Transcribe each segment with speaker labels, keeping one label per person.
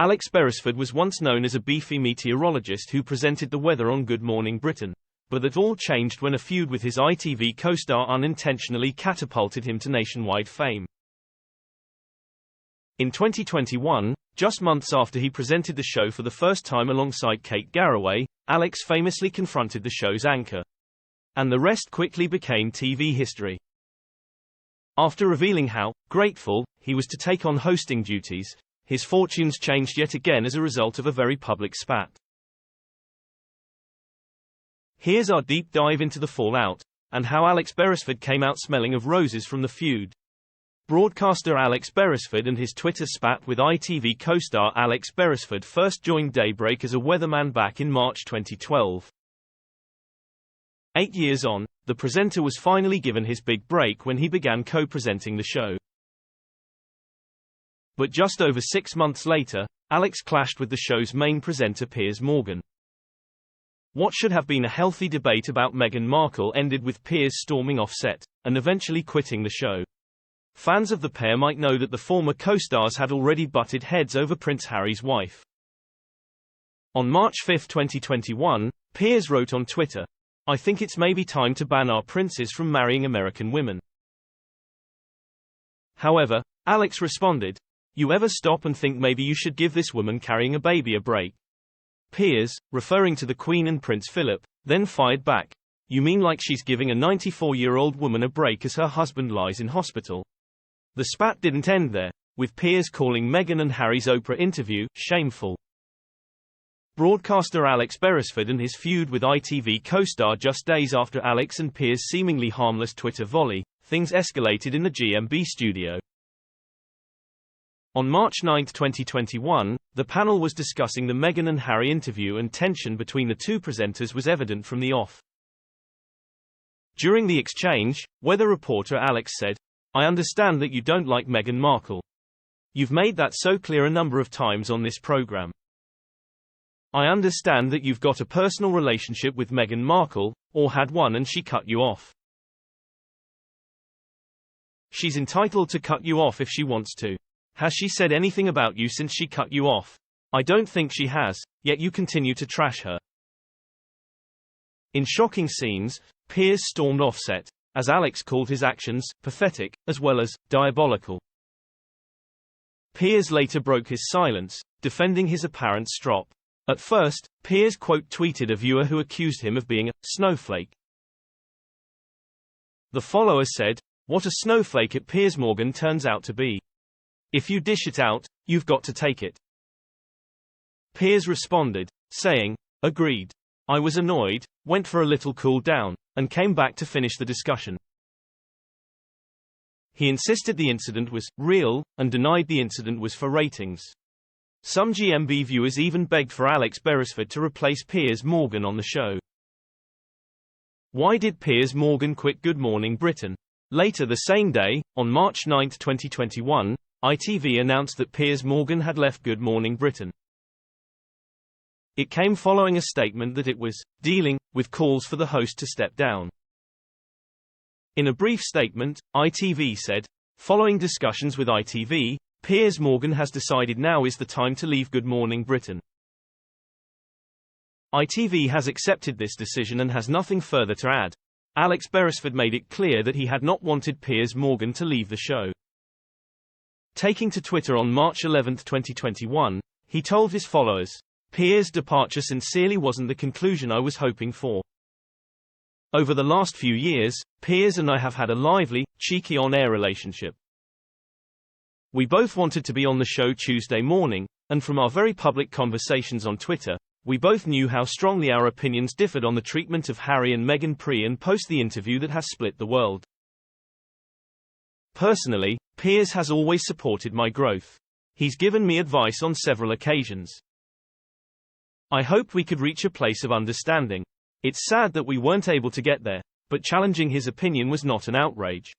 Speaker 1: Alex Beresford was once known as a beefy meteorologist who presented the weather on Good Morning Britain, but that all changed when a feud with his ITV co-star unintentionally catapulted him to nationwide fame. In 2021, just months after he presented the show for the first time alongside Kate Garraway, Alex famously confronted the show's anchor. And the rest quickly became TV history. After revealing how grateful he was to take on hosting duties, his fortunes changed yet again as a result of a very public spat. Here's our deep dive into the fallout, and how Alex Beresford came out smelling of roses from the feud. Broadcaster Alex Beresford and his Twitter spat with ITV co-star Alex Beresford first joined Daybreak as a weatherman back in March 2012. 8 years on, the presenter was finally given his big break when he began co-presenting the show. But just over 6 months later, Alex clashed with the show's main presenter Piers Morgan. What should have been a healthy debate about Meghan Markle ended with Piers storming off set, and eventually quitting the show. Fans of the pair might know that the former co-stars had already butted heads over Prince Harry's wife. On March 5, 2021, Piers wrote on Twitter, "I think it's maybe time to ban our princes from marrying American women." However, Alex responded, "You ever stop and think maybe you should give this woman carrying a baby a break?" Piers, referring to the Queen and Prince Philip, then fired back, "You mean like she's giving a 94-year-old woman a break as her husband lies in hospital?" The spat didn't end there, with Piers calling Meghan and Harry's Oprah interview shameful. Broadcaster Alex Beresford and his feud with ITV co-star just days after Alex and Piers' seemingly harmless Twitter volley, things escalated in the GMB studio. On March 9, 2021, the panel was discussing the Meghan and Harry interview, and tension between the two presenters was evident from the off. During the exchange, weather reporter Alex said, "I understand that you don't like Meghan Markle. You've made that so clear a number of times on this program. I understand that you've got a personal relationship with Meghan Markle, or had one, and she cut you off. She's entitled to cut you off if she wants to. Has she said anything about you since she cut you off? I don't think she has, yet you continue to trash her." In shocking scenes, Piers stormed off set, as Alex called his actions pathetic, as well as diabolical. Piers later broke his silence, defending his apparent strop. At first, Piers quote-tweeted a viewer who accused him of being a snowflake. The follower said, "What a snowflake it Piers Morgan turns out to be. If you dish it out, you've got to take it." Piers responded, saying, "Agreed. I was annoyed, went for a little cool down, and came back to finish the discussion." He insisted the incident was real, and denied the incident was for ratings. Some GMB viewers even begged for Alex Beresford to replace Piers Morgan on the show. Why did Piers Morgan quit Good Morning Britain? Later the same day, on March 9, 2021, ITV announced that Piers Morgan had left Good Morning Britain. It came following a statement that it was dealing with calls for the host to step down. In a brief statement, ITV said, "Following discussions with ITV, Piers Morgan has decided now is the time to leave Good Morning Britain. ITV has accepted this decision and has nothing further to add." Alex Beresford made it clear that he had not wanted Piers Morgan to leave the show. Taking to Twitter on March 11, 2021, he told his followers, "Piers' departure sincerely wasn't the conclusion I was hoping for. Over the last few years, Piers and I have had a lively, cheeky on-air relationship. We both wanted to be on the show Tuesday morning, and from our very public conversations on Twitter, we both knew how strongly our opinions differed on the treatment of Harry and Meghan pre and post the interview that has split the world. Personally, Piers has always supported my growth. He's given me advice on several occasions. I hoped we could reach a place of understanding. It's sad that we weren't able to get there, but challenging his opinion was not an outrage.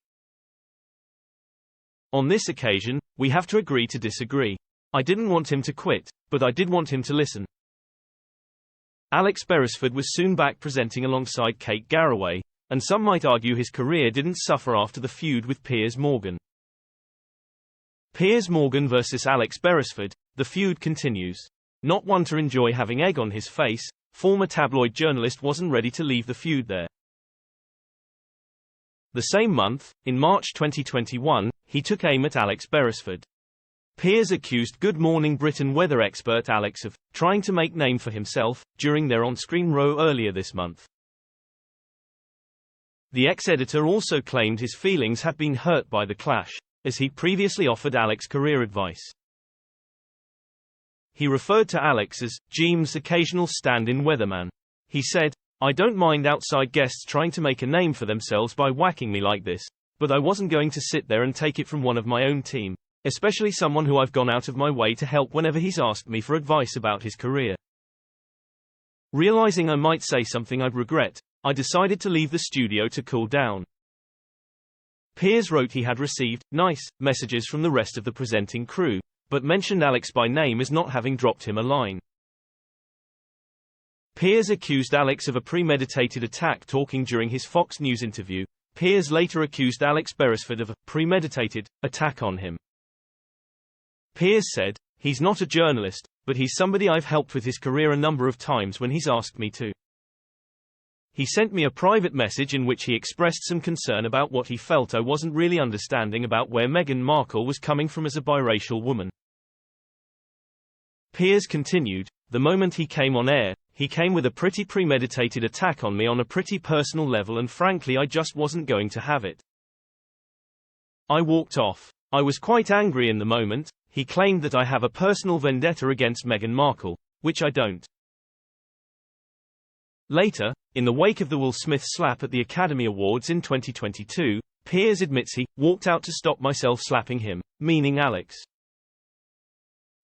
Speaker 1: On this occasion, we have to agree to disagree. I didn't want him to quit, but I did want him to listen." Alex Beresford was soon back presenting alongside Kate Garraway, and some might argue his career didn't suffer after the feud with Piers Morgan. Piers Morgan vs. Alex Beresford, the feud continues. Not one to enjoy having egg on his face, former tabloid journalist wasn't ready to leave the feud there. The same month, in March 2021, he took aim at Alex Beresford. Piers accused Good Morning Britain weather expert Alex of trying to make name for himself during their on-screen row earlier this month. The ex-editor also claimed his feelings had been hurt by the clash, as he previously offered Alex career advice. He referred to Alex as Jim's occasional stand-in weatherman. He said, "I don't mind outside guests trying to make a name for themselves by whacking me like this, but I wasn't going to sit there and take it from one of my own team, especially someone who I've gone out of my way to help whenever he's asked me for advice about his career. Realizing I might say something I'd regret, I decided to leave the studio to cool down." Piers wrote he had received nice messages from the rest of the presenting crew, but mentioned Alex by name as not having dropped him a line. Piers accused Alex of a premeditated attack talking during his Fox News interview. Piers later accused Alex Beresford of a premeditated attack on him. Piers said, "He's not a journalist, but he's somebody I've helped with his career a number of times when he's asked me to. He sent me a private message in which he expressed some concern about what he felt I wasn't really understanding about where Meghan Markle was coming from as a biracial woman." Piers continued, "The moment he came on air, he came with a pretty premeditated attack on me on a pretty personal level, and frankly I just wasn't going to have it. I walked off. I was quite angry in the moment." He claimed that I have a personal vendetta against Meghan Markle, which I don't. Later, in the wake of the Will Smith slap at the Academy Awards in 2022, Piers admits he walked out to stop myself slapping him, meaning Alex.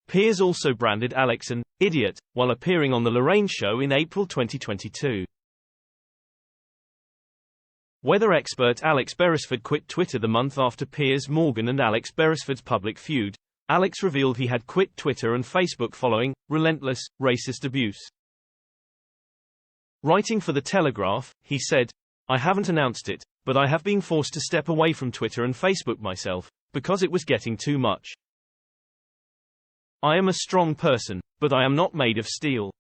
Speaker 1: Piers also branded Alex an idiot while appearing on The Lorraine Show in April 2022. Weather expert Alex Beresford quit Twitter the month after Piers Morgan and Alex Beresford's public feud. Alex revealed he had quit Twitter and Facebook following relentless, racist abuse. Writing for The Telegraph, he said, "I haven't announced it, but I have been forced to step away from Twitter and Facebook myself, because it was getting too much. I am a strong person, but I am not made of steel."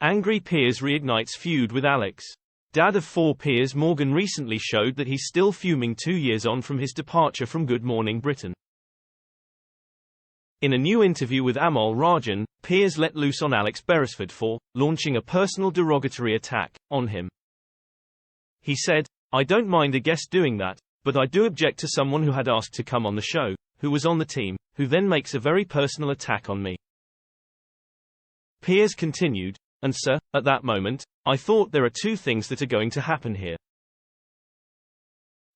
Speaker 1: Angry Piers reignites feud with Alex. Dad of four Piers Morgan recently showed that he's still fuming 2 years on from his departure from Good Morning Britain. In a new interview with Amol Rajan, Piers let loose on Alex Beresford for launching a personal derogatory attack on him. He said, "I don't mind a guest doing that, but I do object to someone who had asked to come on the show, who was on the team, who then makes a very personal attack on me." Piers continued, "And sir, at that moment, I thought there are two things that are going to happen here.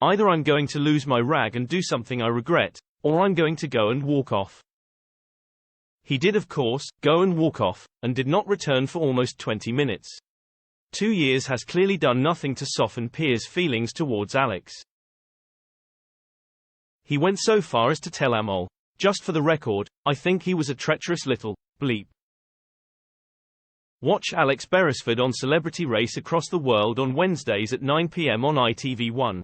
Speaker 1: Either I'm going to lose my rag and do something I regret, or I'm going to go and walk off." He did, of course, go and walk off, and did not return for almost 20 minutes. 2 years has clearly done nothing to soften Piers' feelings towards Alex. He went so far as to tell Amol, "Just for the record, I think he was a treacherous little bleep." Watch Alex Beresford on Celebrity Race Across the World on Wednesdays at 9 p.m. on ITV1.